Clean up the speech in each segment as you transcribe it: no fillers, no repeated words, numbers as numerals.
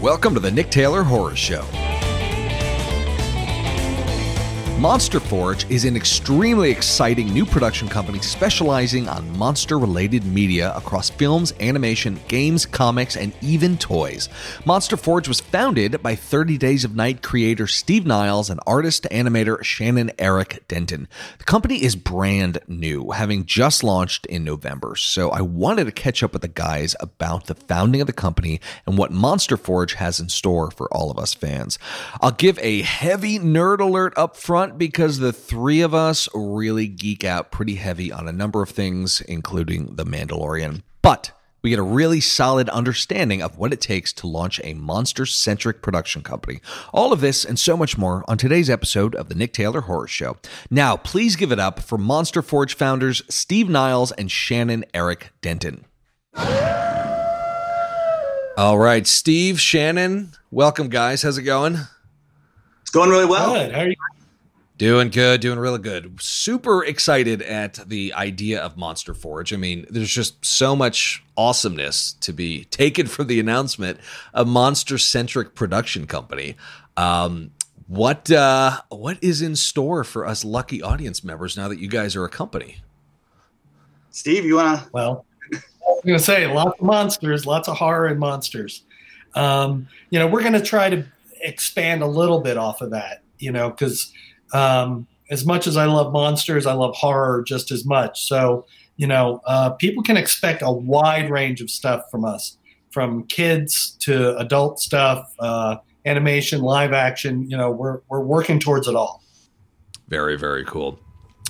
Welcome to the Nick Taylor Horror Show. Monsterforge is an extremely exciting new production company specializing on monster-related media across films, animation, games, comics, and even toys. Monsterforge was founded by 30 Days of Night creator Steve Niles and artist-animator Shannon Eric Denton. The company is brand new, having just launched in November, so I wanted to catch up with the guys about the founding of the company and what Monsterforge has in store for all of us fans. I'll give a heavy nerd alert up front, because the three of us really geek out pretty heavy on a number of things, including The Mandalorian. But we get a really solid understanding of what it takes to launch a monster-centric production company. All of this and so much more on today's episode of the Nick Taylor Horror Show. Now, please give it up for Monsterforge founders Steve Niles and Shannon Eric Denton. All right, Steve, Shannon, welcome, guys. How's it going? It's going really well. Good. How are you? Doing good, doing really good. Super excited at the idea of Monsterforge. I mean, there's just so much awesomeness to be taken from the announcement of monster-centric production company. What is in store for us lucky audience members now that you guys are a company? Steve, you want to? Well, I was going to say lots of monsters, lots of horror and monsters. We're going to try to expand a little bit off of that, because as much as I love monsters, I love horror just as much. So, people can expect a wide range of stuff from us, from kids to adult stuff, animation, live action. We're working towards it all. Very, very cool.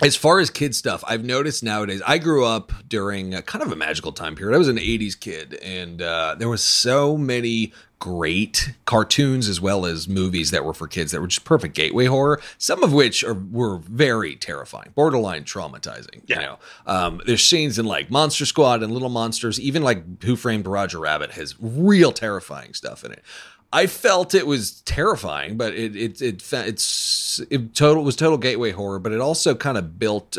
As far as kid stuff, I've noticed nowadays, I grew up during kind of a magical time period. I was an 80s kid, and there was so many great cartoons as well as movies that were for kids that were just perfect gateway horror, some of which were very terrifying, borderline traumatizing. Yeah. There's scenes in like Monster Squad and Little Monsters, even like Who Framed Roger Rabbit has real terrifying stuff in it. I felt it was terrifying, but it was total gateway horror. But it also kind of built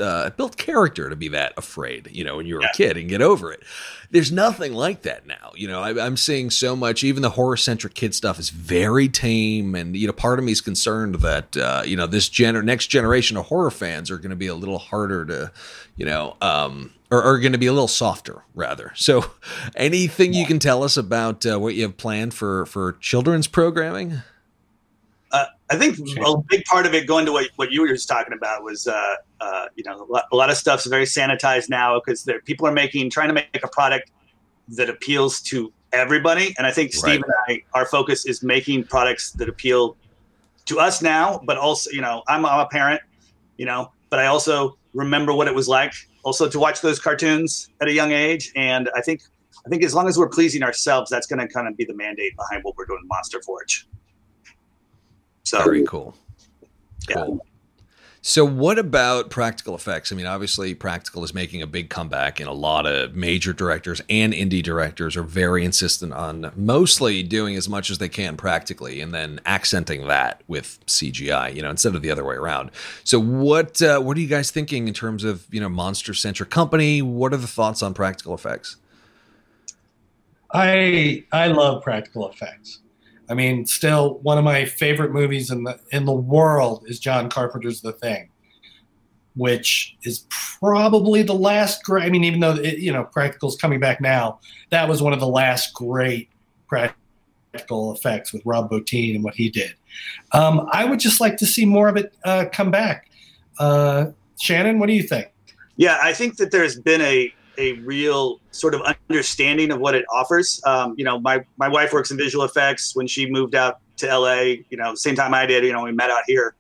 character to be that afraid, when you were a kid, and get over it. There's nothing like that now. I'm seeing so much. Even the horror centric kid stuff is very tame, and part of me is concerned that this next generation of horror fans are going to be a little harder to, or are going to be a little softer, rather. So anything you can tell us about what you have planned for children's programming? I think a big part of it, going to what you were just talking about, was, a lot of stuff's very sanitized now because people are trying to make a product that appeals to everybody. And I think Steve and I, our focus is making products that appeal to us now, but also, I'm a parent, but I also remember what it was like also to watch those cartoons at a young age. And I think as long as we're pleasing ourselves, that's going to kind of be the mandate behind what we're doing in Monsterforge. So very cool. Yeah. Cool. So what about practical effects? I mean, obviously practical is making a big comeback, and a lot of major directors and indie directors are very insistent on mostly doing as much as they can practically and then accenting that with CGI, instead of the other way around. So what are you guys thinking in terms of, monster-centric company? What are the thoughts on practical effects? I love practical effects. I mean, still one of my favorite movies in the world is John Carpenter's The Thing, which is probably the last great. I mean, even though practical's coming back now, that was one of the last great practical effects with Rob Bottin and what he did. I would just like to see more of it come back. Shannon, what do you think? Yeah, I think that there's been a real sort of understanding of what it offers. My wife works in visual effects. When she moved out to LA, same time I did, we met out here.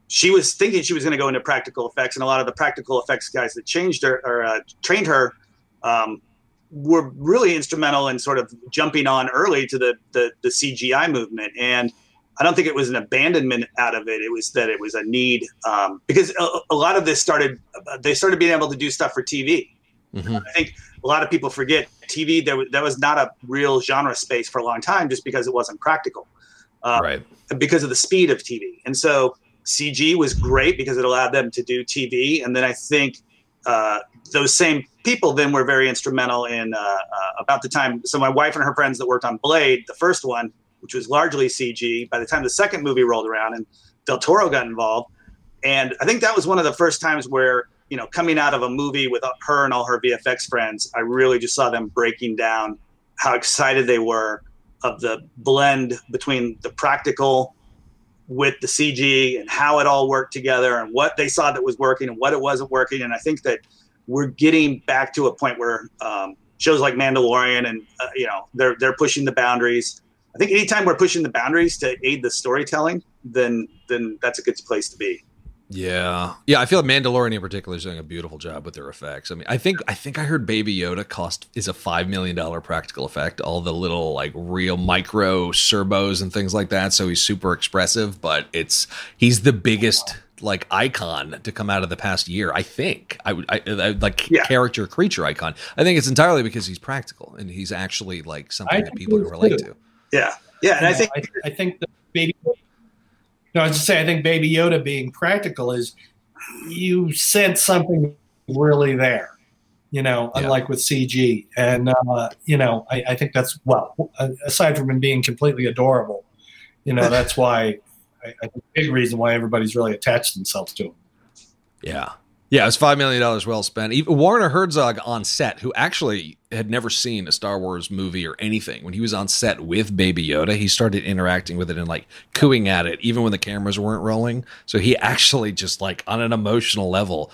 She was thinking she was going to go into practical effects, and a lot of the practical effects guys that trained her were really instrumental in sort of jumping on early to the CGI movement. And I don't think it was an abandonment out of it. It was that it was a need, because a lot of this they started being able to do stuff for TV. Mm-hmm. I think a lot of people forget TV. That was not a real genre space for a long time, just because it wasn't practical, right? Because of the speed of TV. And so CG was great because it allowed them to do TV. And then I think those same people then were very instrumental in about the time. So my wife and her friends that worked on Blade, the first one, which was largely CG, by the time the second movie rolled around and Del Toro got involved. And I think that was one of the first times where, you know, coming out of a movie with her and all her VFX friends, I really just saw them breaking down how excited they were of the blend between the practical with the CG and how it all worked together and what they saw that was working and what it wasn't working. And I think that we're getting back to a point where shows like Mandalorian and, you know, they're pushing the boundaries. I think anytime we're pushing the boundaries to aid the storytelling, then that's a good place to be. Yeah. I feel like Mandalorian in particular is doing a beautiful job with their effects. I mean, I think I heard Baby Yoda is a $5 million practical effect. All the little like real micro servos and things like that. So he's super expressive, but he's the biggest like icon to come out of the past year. I think character creature icon. I think it's entirely because he's practical and he's actually like something that people can relate to. Yeah. And I think the Baby. No, I was just saying, I think Baby Yoda being practical is you sense something really there, you know, unlike with CG. And, you know, I think that's, well, aside from him being completely adorable, you know, that's why I think a big reason why everybody's really attached themselves to him. Yeah. Yeah, it was $5 million well spent. Even Warner Herzog on set, who actually had never seen a Star Wars movie or anything, when he was on set with Baby Yoda, he started interacting with it and like cooing at it, even when the cameras weren't rolling. So he actually just like on an emotional level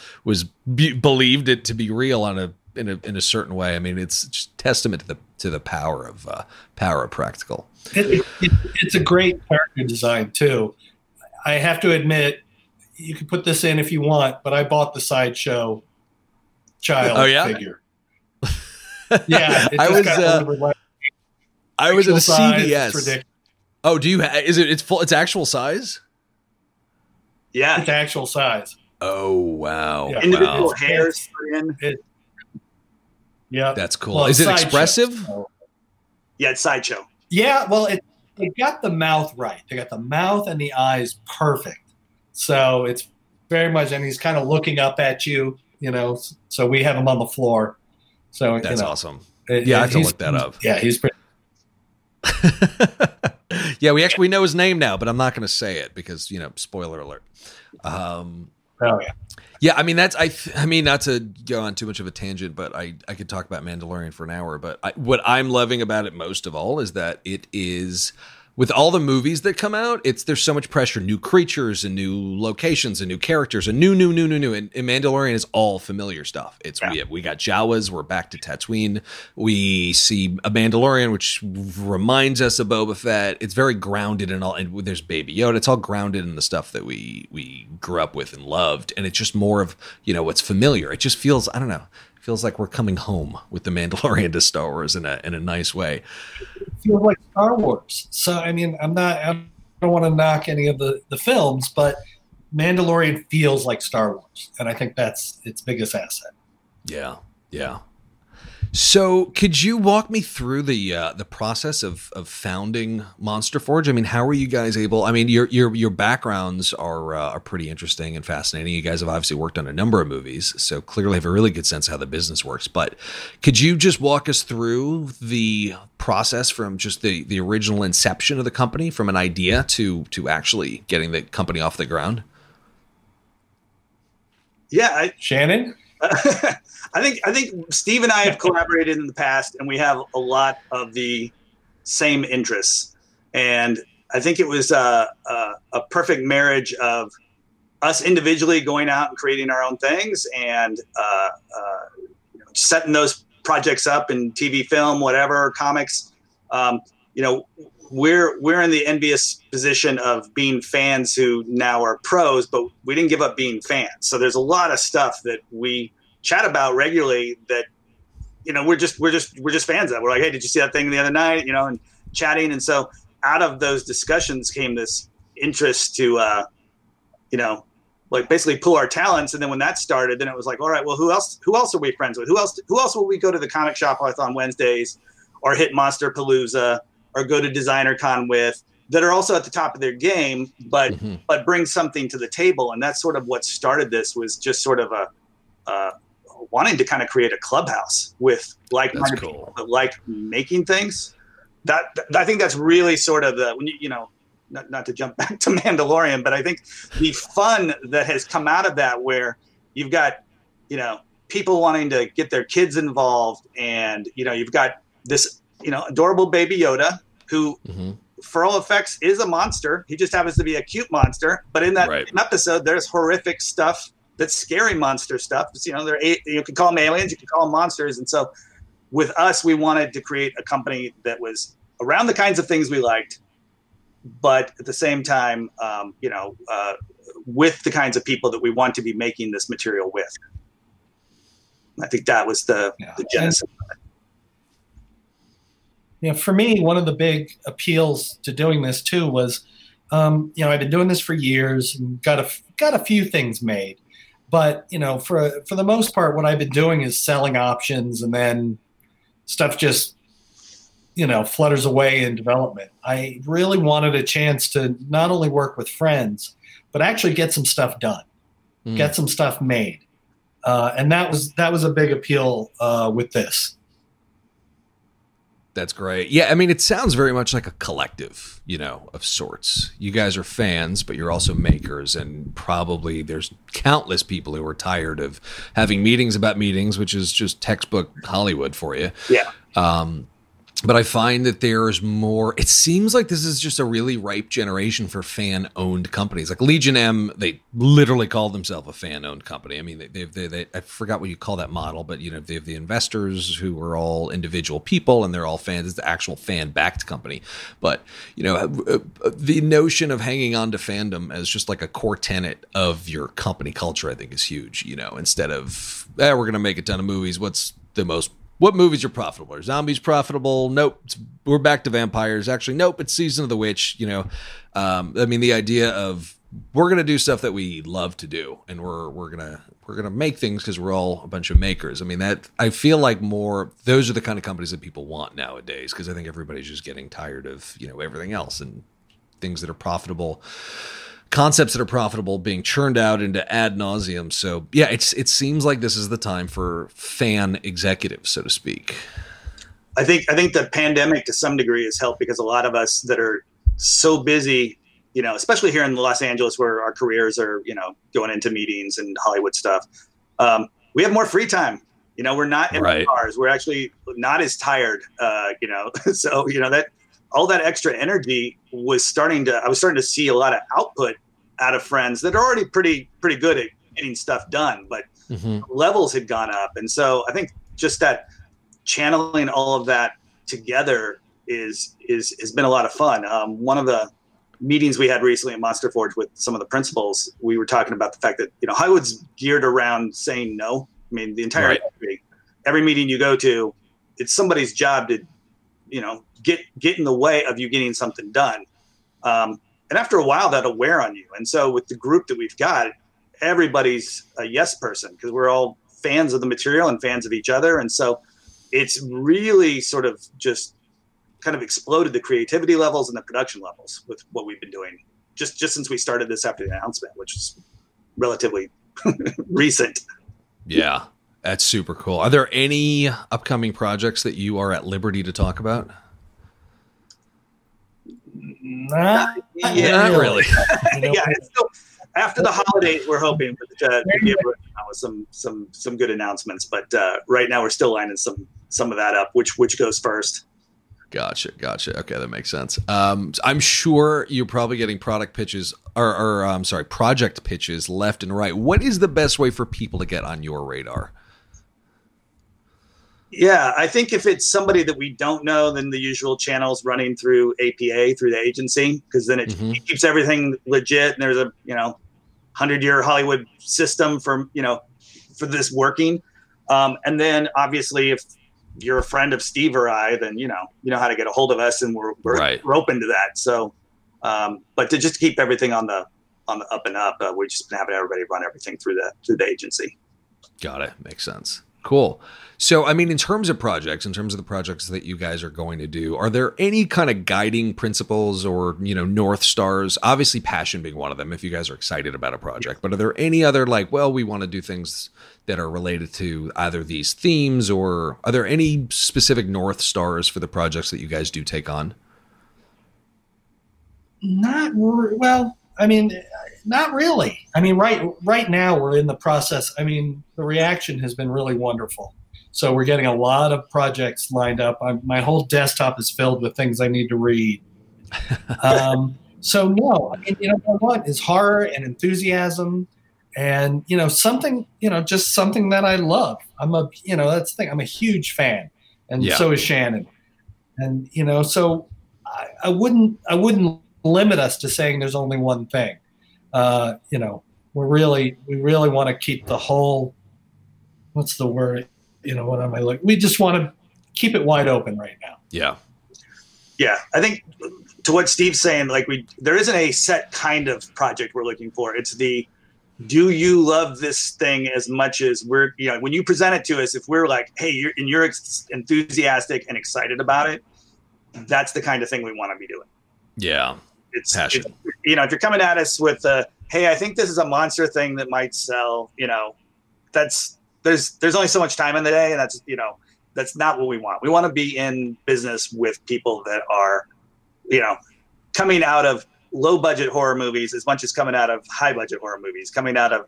believed it to be real in a certain way. I mean, it's just testament to the power of practical. It's a great character design too. I have to admit. You can put this in if you want, but I bought the Sideshow child figure. Yeah, I was at a CVS. Oh, do you? It's full? It's actual size. Yeah, it's actual size. Oh wow! Yeah. Individual hairs put in. Yeah, that's cool. Is it expressive? Yeah, it's Sideshow. Yeah, well, they got the mouth right. They got the mouth and the eyes perfect. So it's very much, and he's kind of looking up at you, you know. So we have him on the floor. So that's awesome. I have to look that up. Yeah, he's pretty. Yeah, we know his name now, but I'm not going to say it because, you know, spoiler alert. Oh yeah. Yeah, I mean I mean not to go on too much of a tangent, but I could talk about Mandalorian for an hour. But what I'm loving about it most of all is that it is. With all the movies that come out, there's so much pressure, new creatures and new locations and new characters and new. And Mandalorian is all familiar stuff. We got Jawas, we're back to Tatooine. We see a Mandalorian, which reminds us of Boba Fett. It's very grounded in all, and there's Baby Yoda. It's all grounded in the stuff that we grew up with and loved. And it's just more of, you know, what's familiar. It just feels, I don't know. Feels like we're coming home with the Mandalorian to Star Wars in a nice way. It feels like Star Wars. So I mean, I don't want to knock any of the films, but Mandalorian feels like Star Wars, and I think that's its biggest asset. Yeah. So, could you walk me through the process of founding Monsterforge? I mean, how were you guys able? I mean, your backgrounds are pretty interesting and fascinating. You guys have obviously worked on a number of movies, so clearly have a really good sense of how the business works. But could you just walk us through the process from just the original inception of the company, from an idea to actually getting the company off the ground? Yeah, Shannon. I think Steve and I have collaborated in the past, and we have a lot of the same interests. And I think it was a perfect marriage of us individually going out and creating our own things, and setting those projects up in TV, film, whatever, comics. We're in the envious position of being fans who now are pros, but we didn't give up being fans. So there's a lot of stuff that we chat about regularly that, you know, we're just fans of. We're like, hey, did you see that thing the other night? You know, and chatting. And so out of those discussions came this interest to, like basically pull our talents. And then when that started, then it was like, all right, well, who else are we friends with? Who else will we go to the comic shop with on Wednesdays, or hit Monsterpalooza, or go to Designer Con with? that are also at the top of their game, but bring something to the table. And that's sort of what started this, was just sort of wanting to kind of create a clubhouse with like-minded people that like making things. That I think that's really sort of when you know, not to jump back to Mandalorian, but I think the fun that has come out of that, where you've got, you know, people wanting to get their kids involved, and, you know, you've got this, you know, adorable baby Yoda who, for all effects, is a monster. He just happens to be a cute monster. But in that episode, there's horrific stuff. That's scary monster stuff. It's, you know, you can call them aliens, you can call them monsters. And so with us, we wanted to create a company that was around the kinds of things we liked, but at the same time, you know, with the kinds of people that we want to be making this material with. I think that was the genesis of it. Yeah, for me, one of the big appeals to doing this too was, you know, I've been doing this for years and got a few things made, but, you know, for the most part, what I've been doing is selling options, and then stuff just, you know, flutters away in development. I really wanted a chance to not only work with friends, but actually get some stuff done, get some stuff made, and that was a big appeal with this. That's great. Yeah, I mean, it sounds very much like a collective, you know, of sorts. You guys are fans, but you're also makers, and probably there's countless people who are tired of having meetings about meetings, which is just textbook Hollywood for you. Yeah. But I find that there's more. It seems like this is just a really ripe generation for fan-owned companies. Like Legion M, they literally call themselves a fan-owned company. I mean, they I forgot what you call that model, but, you know, they have the investors who are all individual people, and they're all fans. It's the actual fan-backed company. But, you know, the notion of hanging on to fandom as just like a core tenet of your company culture, I think, is huge. You know, instead of we're going to make a ton of movies. What movies are profitable? Are zombies profitable? Nope. We're back to vampires. Actually, nope. It's Season of the Witch. You know, I mean, the idea of we're gonna do stuff that we love to do, and we're gonna make things because we're all a bunch of makers. I mean, that I feel like those are the kind of companies that people want nowadays, because I think everybody's just getting tired of, you know, everything else, and things that are profitable. Concepts that are profitable being churned out into ad nauseum. So yeah, it seems like this is the time for fan executives, so to speak. I think the pandemic to some degree has helped, because a lot of us that are so busy, you know, especially here in Los Angeles, where our careers are, you know, going into meetings and Hollywood stuff, we have more free time. You know, we're not in our cars. We're actually not as tired, you know. So, you know, that all that extra energy I was starting to see a lot of output out of friends that are already pretty good at getting stuff done, but levels had gone up. And so I think just that channeling all of that together has been a lot of fun. One of the meetings we had recently at Monsterforge with some of the principals, we were talking about the fact that, you know, Hollywood's geared around saying no. I mean, the entire industry, every meeting you go to, it's somebody's job to, you know, get in the way of you getting something done. And after a while, that'll wear on you. And so with the group that we've got, everybody's a yes person, because we're all fans of the material and fans of each other. And so it's really sort of just kind of exploded the creativity levels and the production levels with what we've been doing just since we started this after the announcement, which is relatively recent. Yeah, that's super cool. Are there any upcoming projects that you are at liberty to talk about? Not really. Yeah, it's still, after the holidays, we're hoping to be able to come out with some good announcements. But right now, we're still lining some of that up. Which goes first? Gotcha. Okay, that makes sense. I'm sure you're probably getting product pitches or project pitches left and right. What is the best way for people to get on your radar? Yeah, I think if it's somebody that we don't know, then the usual channels running through APA, through the agency, because then it keeps everything legit. And there's a, you know, 100-year Hollywood system for this working. And then obviously if you're a friend of Steve or I, then, you know how to get a hold of us, and we're open to that. So, but to just keep everything on the up and up, we've just been having everybody run everything through the agency. Got it. Makes sense. Cool. So, I mean, in terms of the projects that you guys are going to do, are there any kind of guiding principles or, North Stars? Obviously, passion being one of them if you guys are excited about a project. But are there any other we want to do things that are related to either these themes, or are there any specific North Stars for the projects that you guys do take on? Not really. I mean, right now we're in the process. I mean, the reaction has been really wonderful. So we're getting a lot of projects lined up. My whole desktop is filled with things I need to read. So no, I mean, what I want is horror and enthusiasm, and something, just something that I love. That's the thing. I'm a huge fan, and so is Shannon. And so I wouldn't limit us to saying there's only one thing. We really want to keep the whole. What's the word? What am I like? We just want to keep it wide open right now. Yeah. Yeah. I think to what Steve's saying, there isn't a set kind of project we're looking for. It's do you love this thing as much as when you present it to us, if we're like, hey, you're enthusiastic and excited about it, that's the kind of thing we want to be doing. Yeah. It's passion. If you're coming at us with hey, I think this is a monster thing that might sell, there's only so much time in the day, and that's not what we want. We want to be in business with people that are, coming out of low budget horror movies as much as coming out of high budget horror movies, coming out of,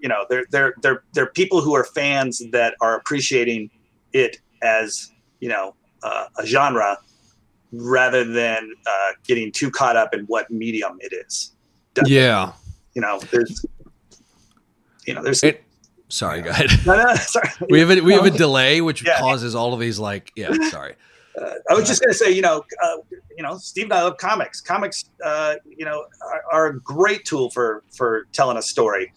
they're people who are fans that are appreciating it as, a genre rather than getting too caught up in what medium it is. Yeah. There's sorry, go ahead. No, sorry. We have a delay, which causes all of these sorry. I was just going to say, Steve and I love comics. Comics, are a great tool for telling a story.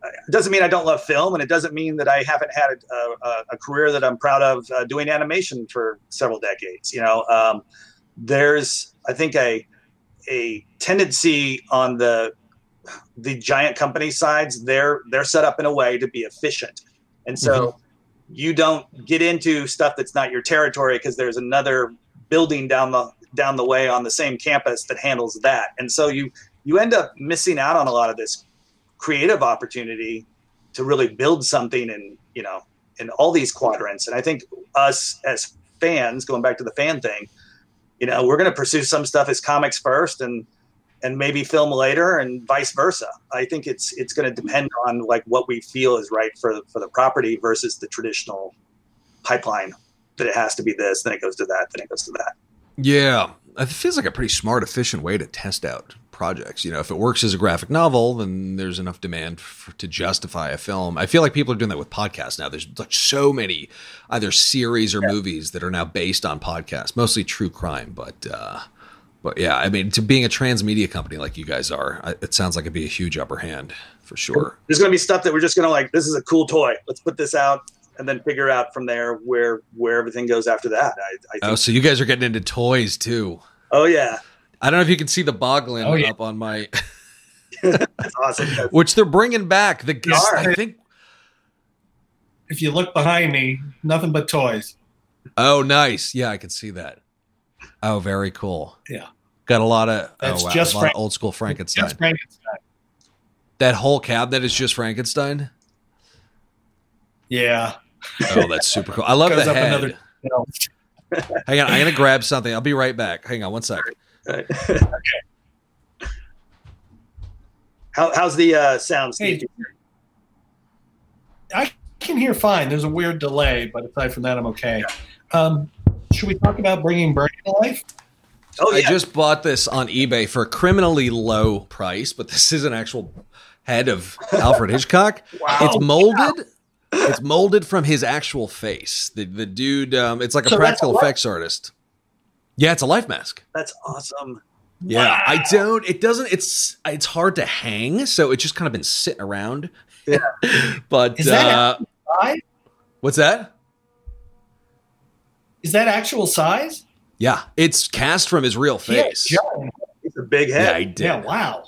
It doesn't mean I don't love film, and it doesn't mean that I haven't had a career that I'm proud of doing animation for several decades. There's, I think, a tendency on the giant company sides. They're set up in a way to be efficient, and so you don't get into stuff that's not your territory because there's another building down the way on the same campus that handles that, and so you end up missing out on a lot of this creative opportunity to really build something in all these quadrants. And I think us as fans, going back to the fan thing, we're going to pursue some stuff as comics first and maybe film later, and vice versa. I think it's going to depend on what we feel is right for the property versus the traditional pipeline that it has to be this, then it goes to that, then it goes to that. Yeah. It feels like a pretty smart, efficient way to test out projects. If it works as a graphic novel, then there's enough demand to justify a film. I feel like people are doing that with podcasts now. There's so many either series or movies that are now based on podcasts, mostly true crime. But yeah, I mean, to being a transmedia company like you guys are, it sounds like it'd be a huge upper hand for sure. There's going to be stuff that we're just going to this is a cool toy. Let's put this out and then figure out from there where everything goes after that. I think. So you guys are getting into toys too. Oh yeah. I don't know if you can see the Boglin up on my. That's awesome. Which they're bringing back. I think. If you look behind me, nothing but toys. Oh, nice. Yeah, I can see that. Oh, very cool. Yeah. Got a lot of just a lot of old school Frankenstein. Just Frankenstein. That whole cabinet is just Frankenstein? Yeah. Oh, that's super cool. I love the head. Hang on, I'm gonna grab something. I'll be right back. Hang on one second. Right. Okay. How's the sound, Steve? Hey, I can hear fine. There's a weird delay, but aside from that, I'm okay. Should we talk about bringing Bernie to life? Oh, yeah. I just bought this on eBay for a criminally low price, but this is an actual head of Alfred Hitchcock. Wow. It's molded. It's molded from his actual face. The dude, it's like a practical effects artist. Yeah, it's a life mask. That's awesome. Yeah, wow. It's hard to hang, so it's just kind of been sitting around. Yeah. But is that size? What's that? Is that actual size? Yeah, it's cast from his real face. Yeah, he's a big head. Yeah, he did. Yeah, wow.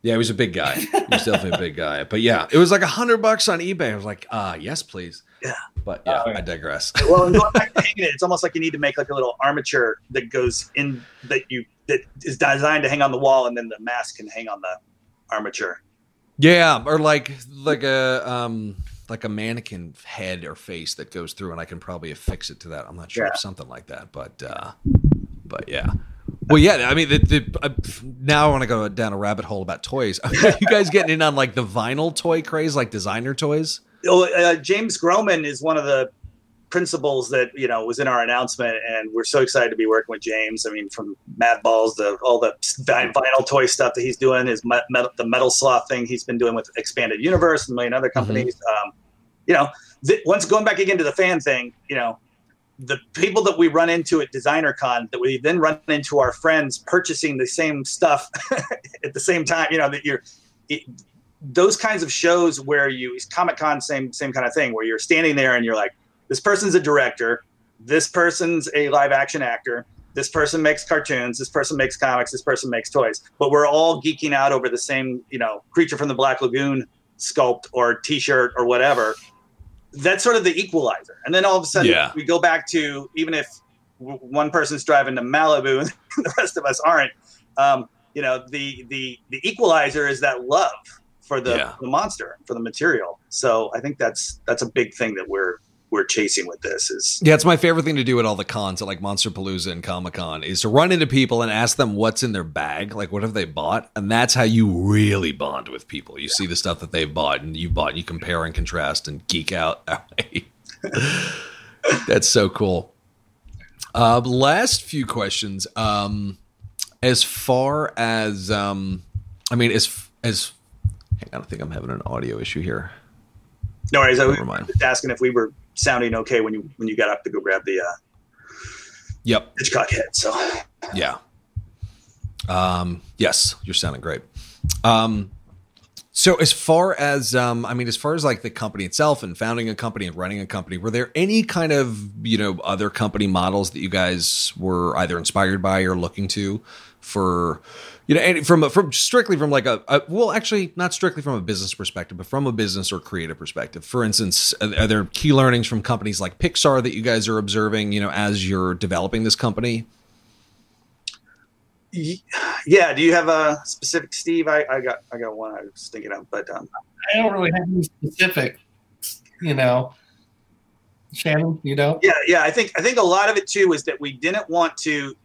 Yeah, he was a big guy. He was definitely a big guy. But yeah, it was like $100 on eBay. I was like, yes, please. Yeah. But yeah, I digress. Well, and going back to hanging it, it's almost like you need to make like a little armature that goes in that is designed to hang on the wall, and then the mask can hang on the armature. Yeah, or like a mannequin head or face that goes through, and I can probably affix it to that. I'm not sure, something like that, but yeah. Well, yeah. I mean, now I want to go down a rabbit hole about toys. Are you guys getting in on like the vinyl toy craze, like designer toys? James Groman is one of the principals that was in our announcement, and we're so excited to be working with James. I mean, from Mad Balls to all the vinyl toy stuff that he's doing, the metal sloth thing he's been doing with Expanded Universe and a million other companies. Once going back again to the fan thing, the people that we run into at Designer Con that we then run into our friends purchasing the same stuff at the same time, those kinds of shows where Comic-Con, same kind of thing, where you're standing there and you're like, this person's a director, this person's a live action actor, this person makes cartoons, this person makes comics, this person makes toys, but we're all geeking out over the same, Creature from the Black Lagoon sculpt or t-shirt or whatever. That's sort of the equalizer. And then all of a sudden we go back to, even if one person's driving to Malibu and the rest of us aren't, the equalizer is that love for the monster, for the material. So I think that's a big thing that we're chasing with this. It's my favorite thing to do at all the cons at like Monsterpalooza and Comic-Con is to run into people and ask them what's in their bag, like what have they bought, and that's how you really bond with people. You see the stuff that they've bought and you bought, and you compare and contrast and geek out. That's so cool. Last few questions. As far as hang on, I think I'm having an audio issue here. No worries. I was just asking if we were sounding okay when you got up to go grab the Hitchcock head. So yeah. Yes, you're sounding great. So as far as like the company itself and founding a company and running a company, were there any kind of, other company models that you guys were either inspired by or looking to for, from strictly from like actually not strictly from a business perspective, but from a business or creative perspective? For instance, are there key learnings from companies like Pixar that you guys are observing, as you're developing this company? Yeah. Do you have a specific, Steve? I got one I was thinking of, but I don't really have any specific, Shannon, Yeah. I think a lot of it too is that we didn't want to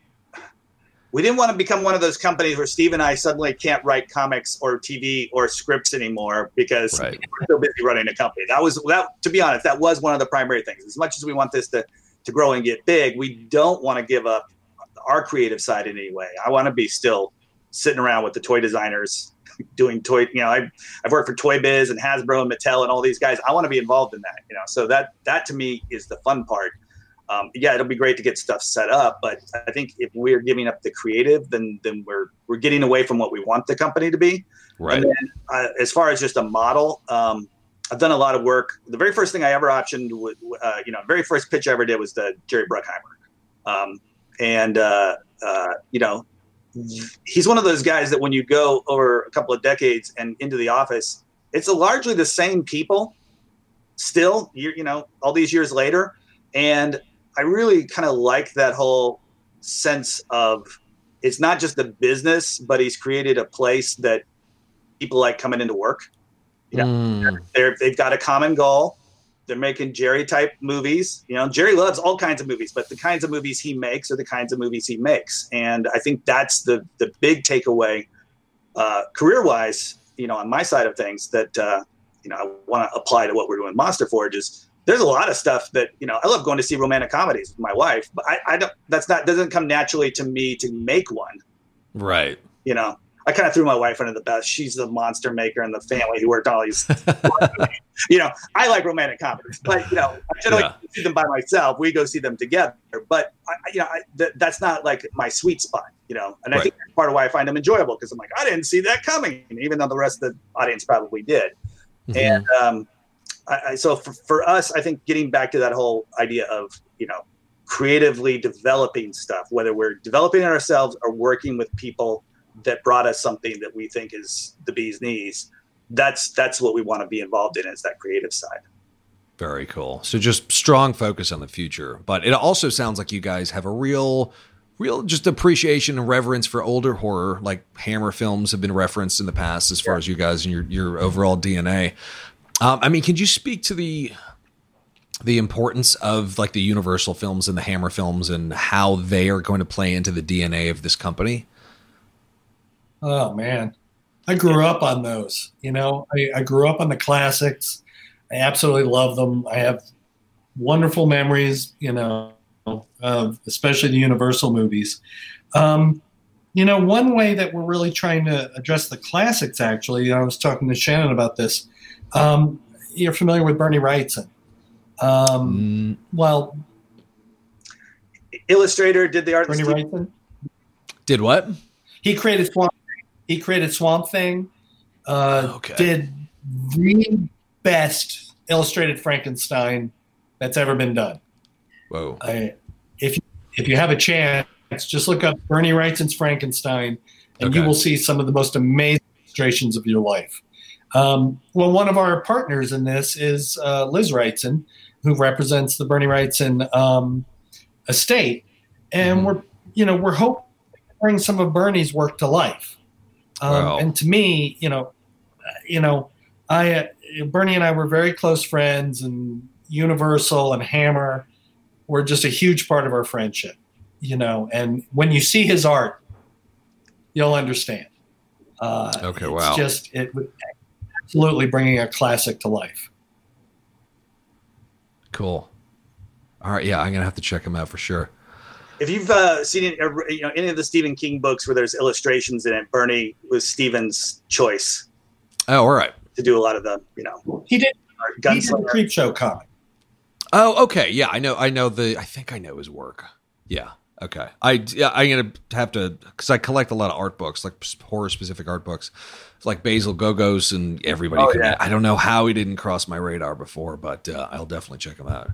become one of those companies where Steve and I suddenly can't write comics or TV or scripts anymore because we're so busy running a company. To be honest, that was one of the primary things. As much as we want this to grow and get big, we don't want to give up our creative side in any way. I want to be still sitting around with the toy designers doing toy. I've worked for Toy Biz and Hasbro and Mattel and all these guys. I want to be involved in that. So that to me is the fun part. It'll be great to get stuff set up, but I think if we're giving up the creative, then we're getting away from what we want the company to be. Right. And then, as far as just a model, I've done a lot of work. The very first thing I ever optioned, very first pitch I ever did was the Jerry Bruckheimer. He's one of those guys that when you go over a couple of decades and into the office, it's largely the same people still, all these years later. And I really kind of like that whole sense of it's not just the business, but he's created a place that people like coming into work. They've got a common goal. They're making Jerry type movies. Jerry loves all kinds of movies, but the kinds of movies he makes are the kinds of movies he makes. And I think that's the big takeaway, career wise, on my side of things that, I want to apply to what we're doing. Monsterforge is, there's a lot of stuff that, I love going to see romantic comedies with my wife, but doesn't come naturally to me to make one. Right. I kind of threw my wife under the bus. She's the monster maker in the family who worked on all these. I like romantic comedies, but I generally see them by myself. We go see them together, but that's not like my sweet spot, and I think that's part of why I find them enjoyable because I'm like, I didn't see that coming, even though the rest of the audience probably did. Mm-hmm. And so for us, I think getting back to that whole idea of creatively developing stuff, whether we're developing it ourselves or working with people that brought us something that we think is the bee's knees, that's what we want to be involved in, is that creative side. Very cool. So just strong focus on the future. But it also sounds like you guys have a real just appreciation and reverence for older horror, like Hammer films have been referenced in the past as far as you guys and your overall DNA. I mean, can you speak to the importance of like the Universal films and the Hammer films and how they are going to play into the DNA of this company? Oh, man. I grew up on those. You know, I grew up on the classics. I absolutely love them. I have wonderful memories, you know, of especially the Universal movies. You know, one way that we're really trying to address the classics, actually, I was talking to Shannon about this. You're familiar with Bernie Wrightson. Well, illustrator did the art. Bernie Wrightson did what? He created Swamp Thing. Did the best illustrated Frankenstein that's ever been done. Whoa! If you have a chance, just look up Bernie Wrightson's Frankenstein, and you will see some of the most amazing illustrations of your life. Well, one of our partners in this is Liz Wrightson, who represents the Bernie Wrightson estate, and we're hoping to bring some of Bernie's work to life. Wow. And to me, Bernie and I were very close friends, and Universal and Hammer were just a huge part of our friendship. You know, and when you see his art, you'll understand. Wow. It's just absolutely bringing a classic to life. Cool. All right, yeah, I'm gonna have to check him out for sure. If you've seen any of the Stephen King books where there's illustrations in it, Bernie was Stephen's choice. Oh, all right. To do a lot of the, he did the Creepshow comic. Oh, okay, yeah, I know. I think I know his work. Yeah. Okay. I'm gonna have to, because I collect a lot of art books, like horror specific art books, like Basil Gogos and everybody. I don't know how he didn't cross my radar before, but I'll definitely check him out.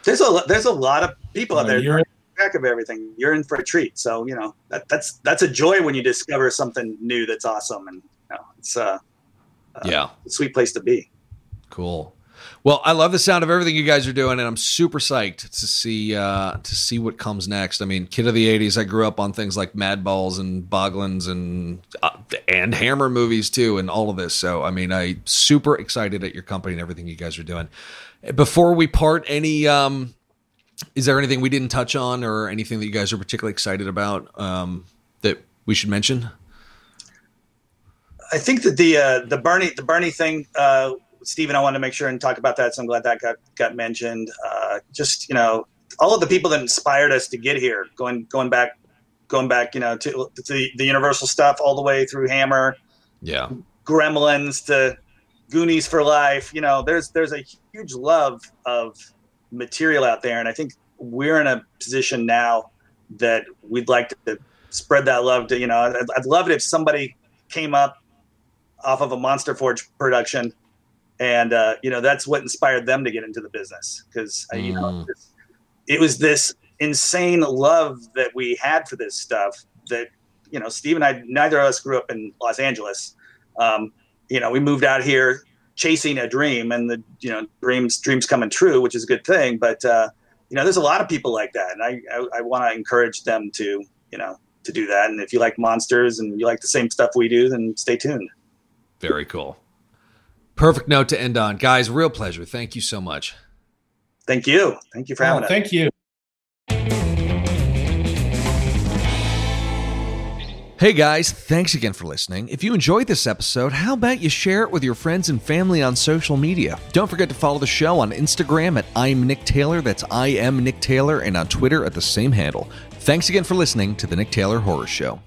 There's a lot of people out there. You're in track of everything. You're in for a treat. So that's a joy when you discover something new that's awesome, and it's a sweet place to be. Cool. Well, I love the sound of everything you guys are doing, and I'm super psyched to see what comes next. I mean, kid of the '80s, I grew up on things like Madballs and Boglins and Hammer movies too, and all of this. So, I mean, I'm super excited at your company and everything you guys are doing. Before we part, is there anything we didn't touch on, or anything that you guys are particularly excited about that we should mention? I think that the Bernie thing. Steve and I wanted to make sure and talk about that, so I'm glad that got mentioned. All of the people that inspired us to get here, going back, to the Universal stuff all the way through Hammer, Gremlins to Goonies for life. There's a huge love of material out there, and I think we're in a position now that we'd like to spread that love to. I'd love it if somebody came up off of a Monsterforge production. And, that's what inspired them to get into the business, because, it was this insane love that we had for this stuff that, Steve and I, neither of us grew up in Los Angeles. We moved out here chasing a dream, and the, dreams coming true, which is a good thing. But, there's a lot of people like that. And I want to encourage them to do that. And if you like monsters and you like the same stuff we do, then stay tuned. Very cool. Perfect note to end on. Guys, real pleasure. Thank you so much. Thank you. Thank you for having us. Thank you. Hey guys, thanks again for listening. If you enjoyed this episode, how about you share it with your friends and family on social media? Don't forget to follow the show on Instagram at I'm Nick Taylor, that's I am Nick Taylor, and on Twitter at the same handle. Thanks again for listening to the Nick Taylor Horror Show.